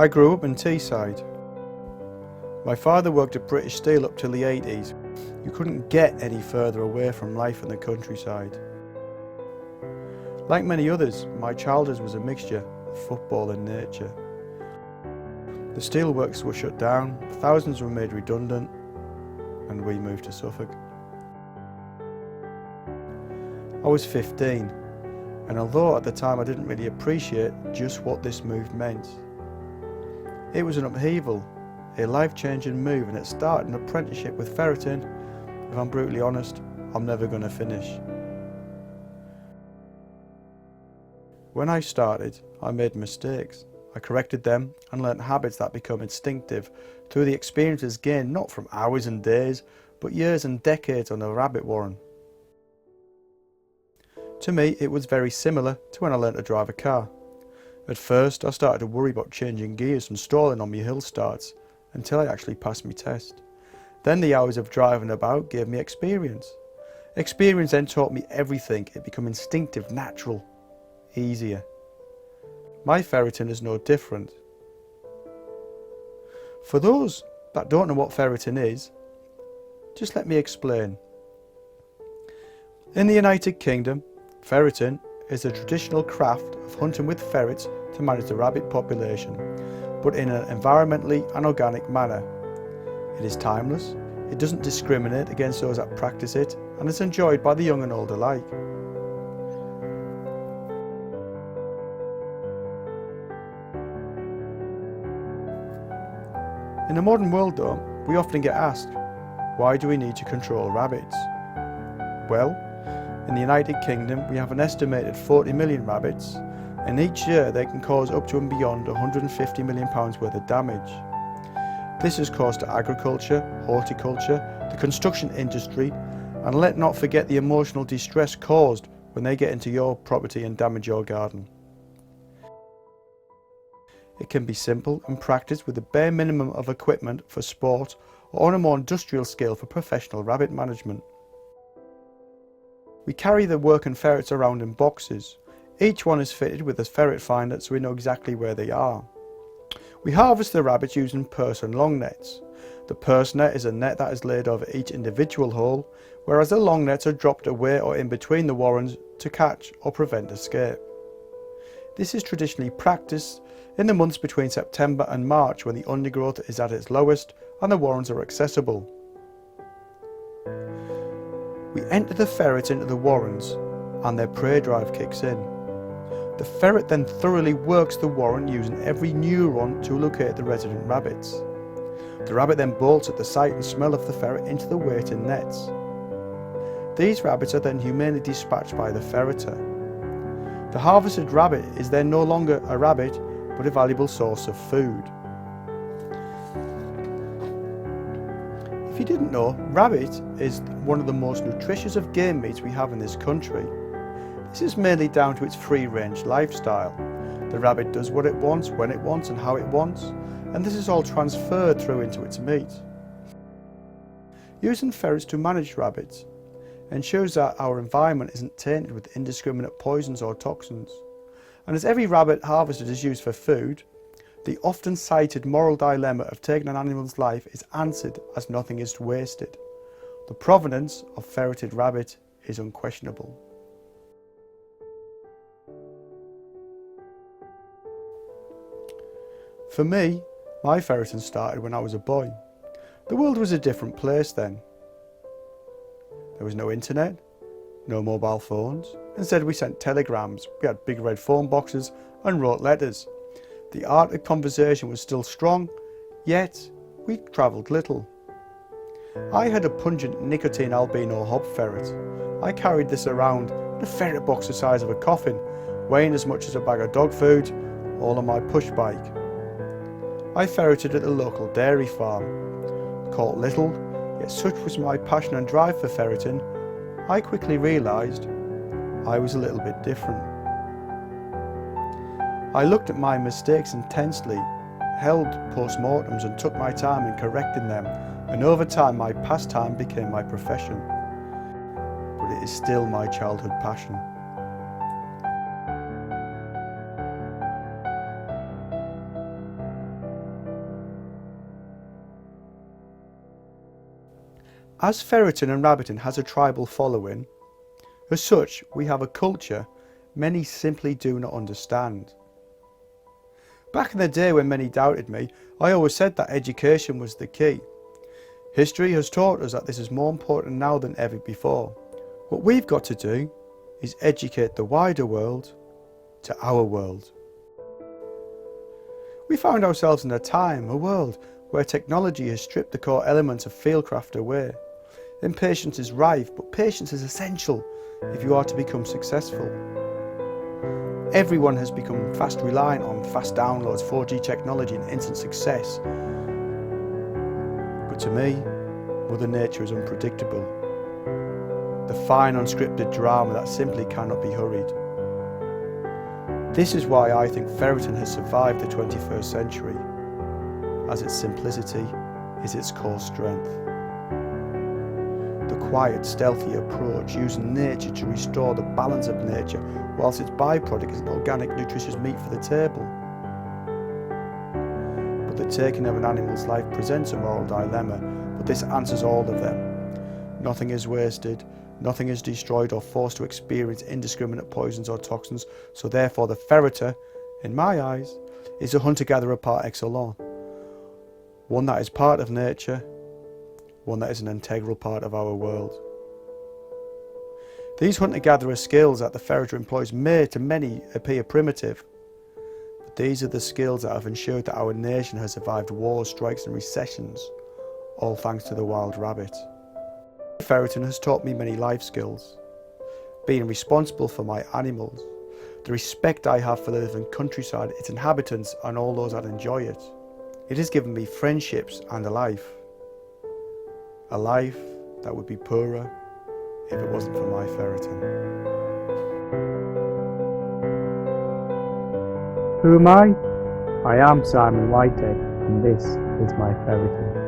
I grew up in Teesside. My father worked at British Steel up till the 80s. You couldn't get any further away from life in the countryside. Like many others, my childhood was a mixture of football and nature. The steelworks were shut down, thousands were made redundant, and we moved to Suffolk. I was 15, and although at the time I didn't really appreciate just what this move meant, it was an upheaval, a life-changing move, and it started an apprenticeship with ferreting. If I'm brutally honest, I'm never going to finish. When I started, I made mistakes. I corrected them and learnt habits that become instinctive through the experiences gained not from hours and days, but years and decades on a rabbit warren. To me, it was very similar to when I learnt to drive a car. At first, I started to worry about changing gears and stalling on my hill starts until I actually passed my test. Then the hours of driving about gave me experience. Experience then taught me everything. It became instinctive, natural, easier. My ferreting is no different. For those that don't know what ferreting is, just let me explain. In the United Kingdom, ferreting is a traditional craft of hunting with ferrets to manage the rabbit population, but in an environmentally and organic manner. It is timeless, it doesn't discriminate against those that practice it, and is enjoyed by the young and old alike. In the modern world though, we often get asked, why do we need to control rabbits? Well, in the United Kingdom we have an estimated 40 million rabbits, and each year they can cause up to and beyond £150 million worth of damage. This is caused to agriculture, horticulture, the construction industry, and let not forget the emotional distress caused when they get into your property and damage your garden. It can be simple and practiced with the bare minimum of equipment for sport or on a more industrial scale for professional rabbit management. We carry the working ferrets around in boxes. Each one is fitted with a ferret finder so we know exactly where they are. We harvest the rabbits using purse and long nets. The purse net is a net that is laid over each individual hole, whereas the long nets are dropped away or in between the warrens to catch or prevent escape. This is traditionally practiced in the months between September and March when the undergrowth is at its lowest and the warrens are accessible. We enter the ferrets into the warrens and their prey drive kicks in. The ferret then thoroughly works the warren using every neuron to locate the resident rabbits. The rabbit then bolts at the sight and smell of the ferret into the waiting nets. These rabbits are then humanely dispatched by the ferreter. The harvested rabbit is then no longer a rabbit but a valuable source of food. If you didn't know, rabbit is one of the most nutritious of game meats we have in this country. This is mainly down to its free-range lifestyle. The rabbit does what it wants, when it wants and how it wants, and this is all transferred through into its meat. Using ferrets to manage rabbits ensures that our environment isn't tainted with indiscriminate poisons or toxins. And as every rabbit harvested is used for food, the often cited moral dilemma of taking an animal's life is answered as nothing is wasted. The provenance of ferreted rabbit is unquestionable. For me, my ferreting started when I was a boy. The world was a different place then. There was no internet, no mobile phones. Instead we sent telegrams, we had big red phone boxes and wrote letters. The art of conversation was still strong, yet we travelled little. I had a pungent nicotine albino hob ferret. I carried this around in a ferret box the size of a coffin, weighing as much as a bag of dog food, all on my push bike. I ferreted at the local dairy farm. Caught little, yet such was my passion and drive for ferreting, I quickly realised I was a little bit different. I looked at my mistakes intensely, held post-mortems and took my time in correcting them, and over time my pastime became my profession. But it is still my childhood passion. As ferreting and rabbiting has a tribal following, as such we have a culture many simply do not understand. Back in the day when many doubted me, I always said that education was the key. History has taught us that this is more important now than ever before. What we've got to do is educate the wider world to our world. We found ourselves in a world, where technology has stripped the core elements of fieldcraft away. Impatience is rife, but patience is essential if you are to become successful. Everyone has become fast reliant on fast downloads, 4G technology and instant success. But to me, Mother Nature is unpredictable. The fine unscripted drama that simply cannot be hurried. This is why I think ferreting has survived the 21st century, as its simplicity is its core strength. The quiet, stealthy approach, using nature to restore the balance of nature, whilst its byproduct is an organic, nutritious meat for the table. But the taking of an animal's life presents a moral dilemma, but this answers all of them. Nothing is wasted, nothing is destroyed or forced to experience indiscriminate poisons or toxins, so therefore the ferreter, in my eyes, is a hunter-gatherer par excellence. One that is part of nature, one that is an integral part of our world. These hunter-gatherer skills that the ferreter employs may to many appear primitive, but these are the skills that have ensured that our nation has survived wars, strikes and recessions, all thanks to the wild rabbit. Ferreting has taught me many life skills, being responsible for my animals, the respect I have for the living countryside, its inhabitants and all those that enjoy it. It has given me friendships and a life that would be poorer if it wasn't for my ferreting. Who am I? I am Simon Whitehead, and this is my ferreting.